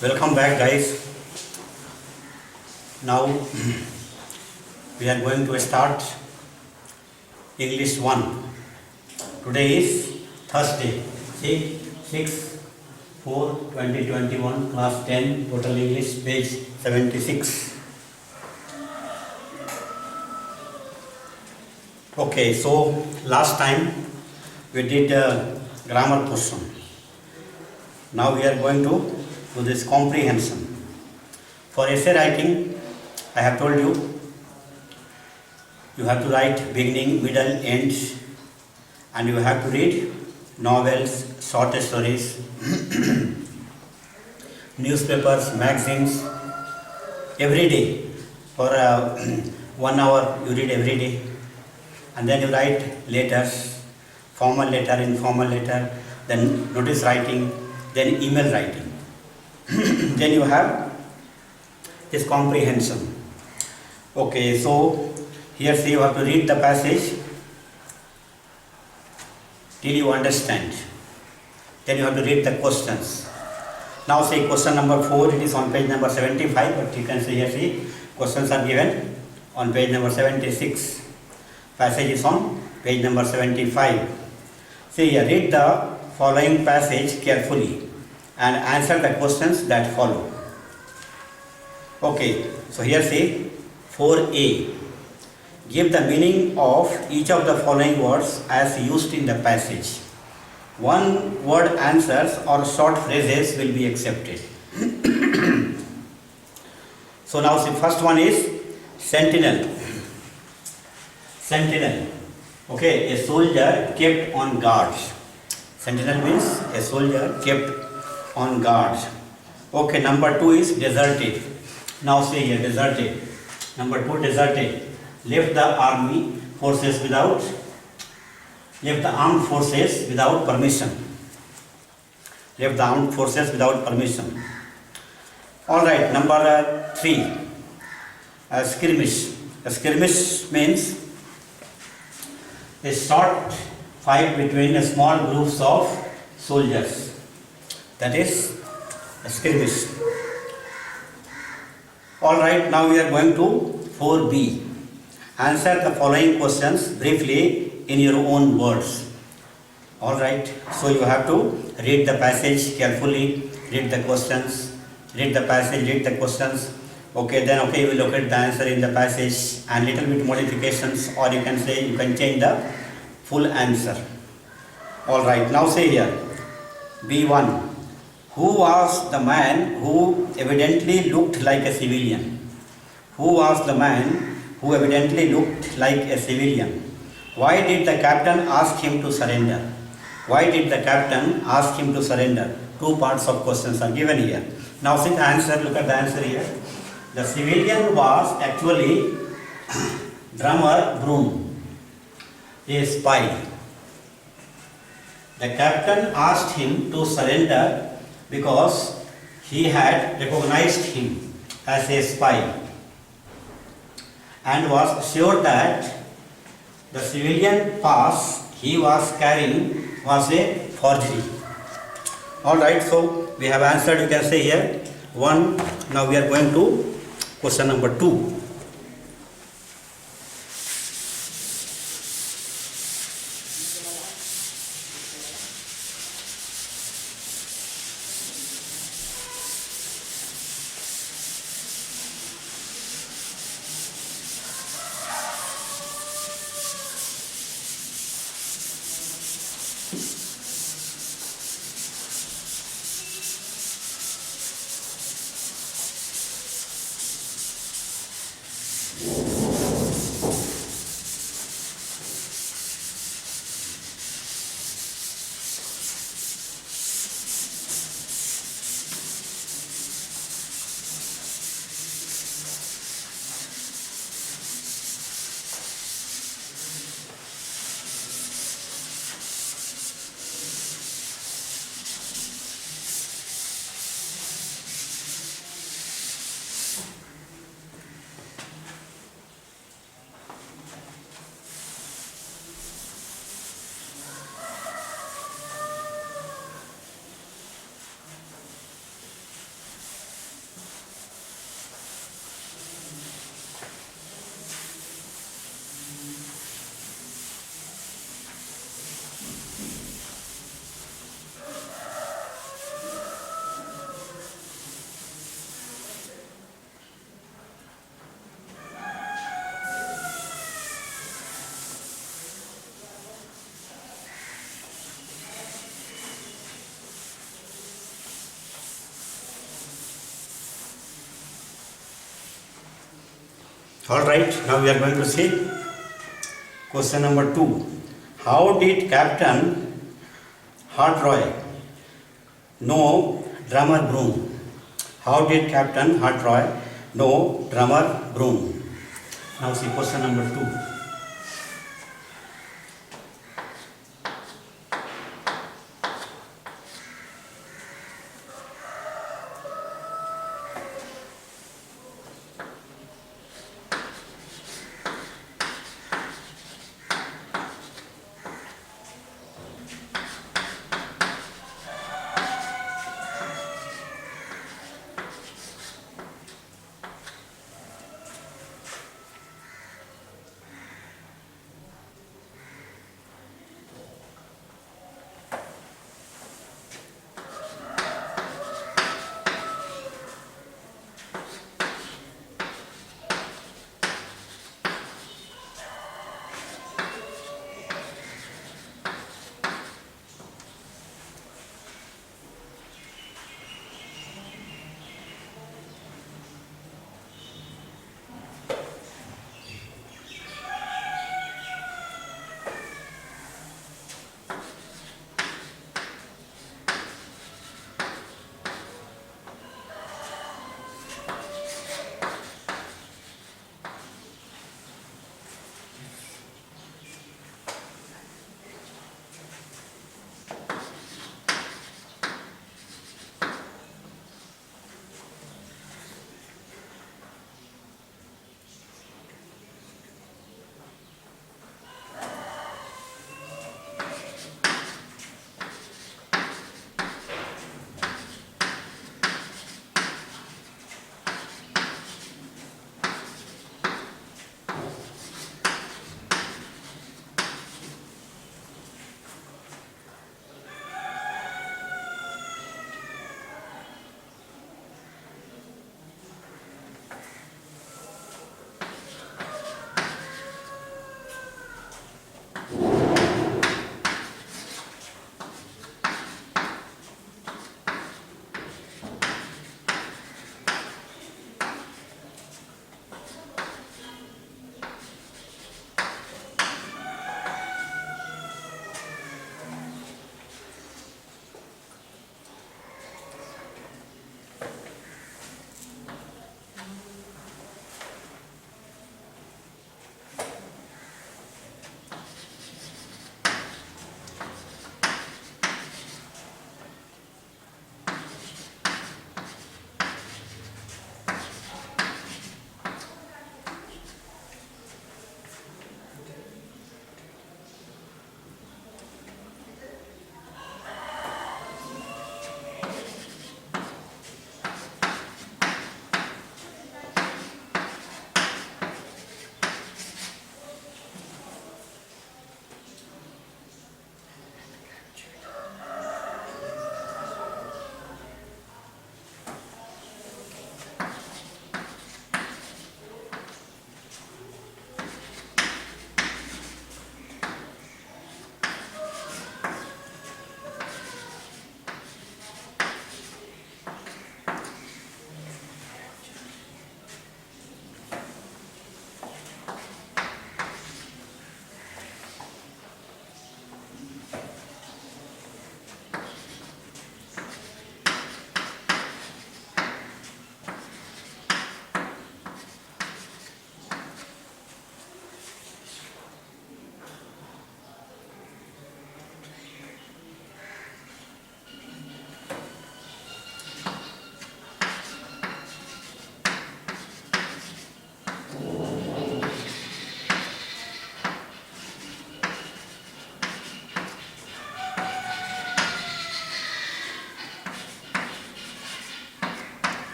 Welcome back, guys. Now we are going to start English 1. Today is Thursday, 6/4/2021, class 10, total English, page 76. Okay, so last time we did grammar portion. Now we are going to do this comprehension. For essay writing, I have told you, you have to write beginning, middle, end, and you have to read novels, short stories, newspapers, magazines, every day. For 1 hour you read every day. And then you write letters, formal letter, informal letter, then notice writing, then email writing. Then you have this comprehension. Okay, so here say you have to read the passage till you understand. Then you have to read the questions. Now say question number 4, it is on page number 75, but you can say here see questions are given on page number 76. Passage is on page number 75. See here, read the following passage carefully and answer the questions that follow. Okay, so here say 4a. Give the meaning of each of the following words as used in the passage. One word answers or short phrases will be accepted. So now see, first one is sentinel. Sentinel. Okay, a soldier kept on guard. Sentinel means a soldier kept on guard. Okay, number 2 is deserted. Now say here deserted. Number 2, deserted. Left the armed forces without permission. Left the armed forces without permission. All right, number 3, a skirmish. A skirmish means a short fight between a small groups of soldiers. That is a skirmish. Alright, now we are going to 4b. Answer the following questions briefly in your own words. Alright, so you have to read the passage carefully, read the questions, read the passage, read the questions. Okay, then you will locate the answer in the passage and little bit modifications, or you can say you can change the full answer. Alright, now say here B1. Who was the man who evidently looked like a civilian? Who was the man who evidently looked like a civilian? Why did the captain ask him to surrender? Why did the captain ask him to surrender? 2 parts of questions are given here. Now see the answer, look at the answer here. The civilian was actually drummer Broom, a spy. The captain asked him to surrender because he had recognized him as a spy and was sure that the civilian pass he was carrying was a forgery. Alright, so we have answered, you can say here 1. Now we are going to question number 2. All right, now we are going to see question number 2. How did Captain Hartroy know drummer Broom? How did Captain Hartroy know drummer Broom? Now see question number 2.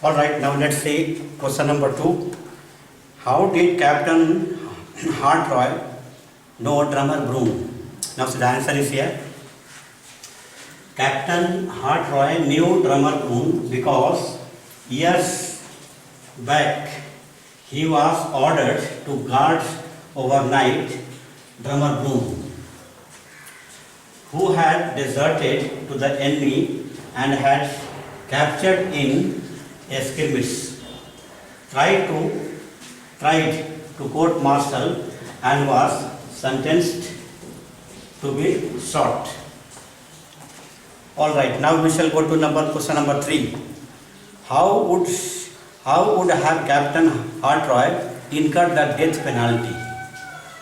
All right, now let's see question number 2. How did Captain Hartroy know drummer Broom? Now, so the answer is here. Captain Hartroy knew drummer Broom because years back he was ordered to guard overnight drummer Broom, who had deserted to the enemy and had captured in a skirmish, tried to court martial and was sentenced to be shot. All right, now we shall go to question number 3. How would have Captain Hartroy incurred the death penalty?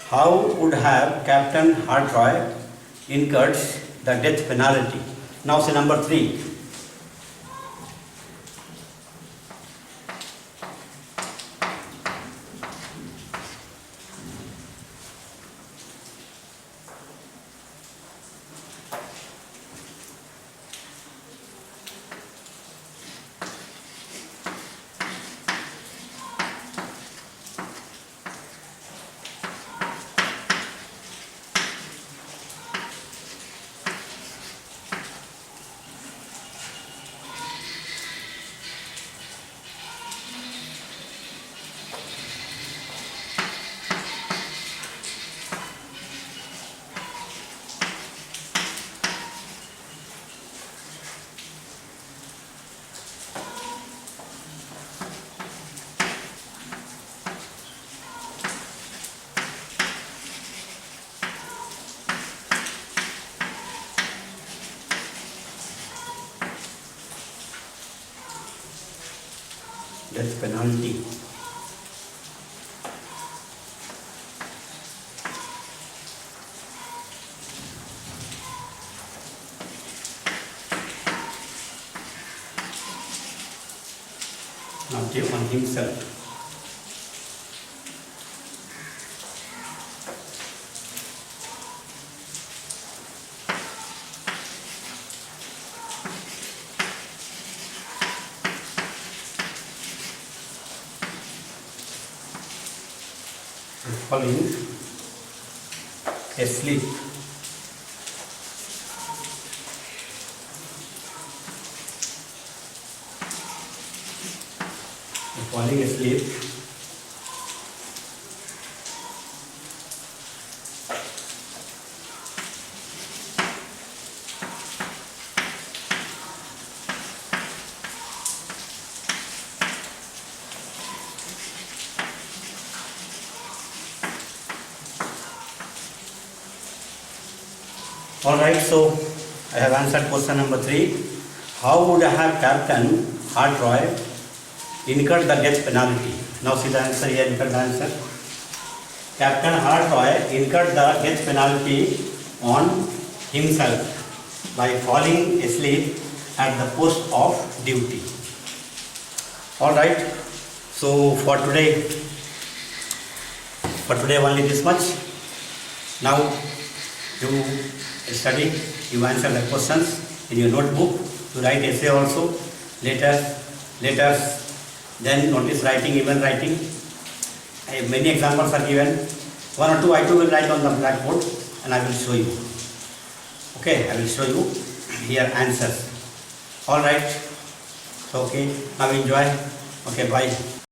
How would have Captain Hartroy incurred the death penalty? Now say number 3. Death penalty. Now take on himself. Falling asleep. Falling asleep. Alright, so I have answered question number 3. How would I have Captain Hartroy incurred the death penalty? Now see the answer here, look at the answer. Captain Hartroy incurred the death penalty on himself by falling asleep at the post of duty. Alright, so for today only this much. Now you study, you answer the questions in your notebook, you write essay also, letters, then notice writing, even writing. Many examples are given. 1 or 2 I will write on the blackboard and I will show you. Okay, I will show you here answers. Alright, okay, now enjoy. Okay, bye.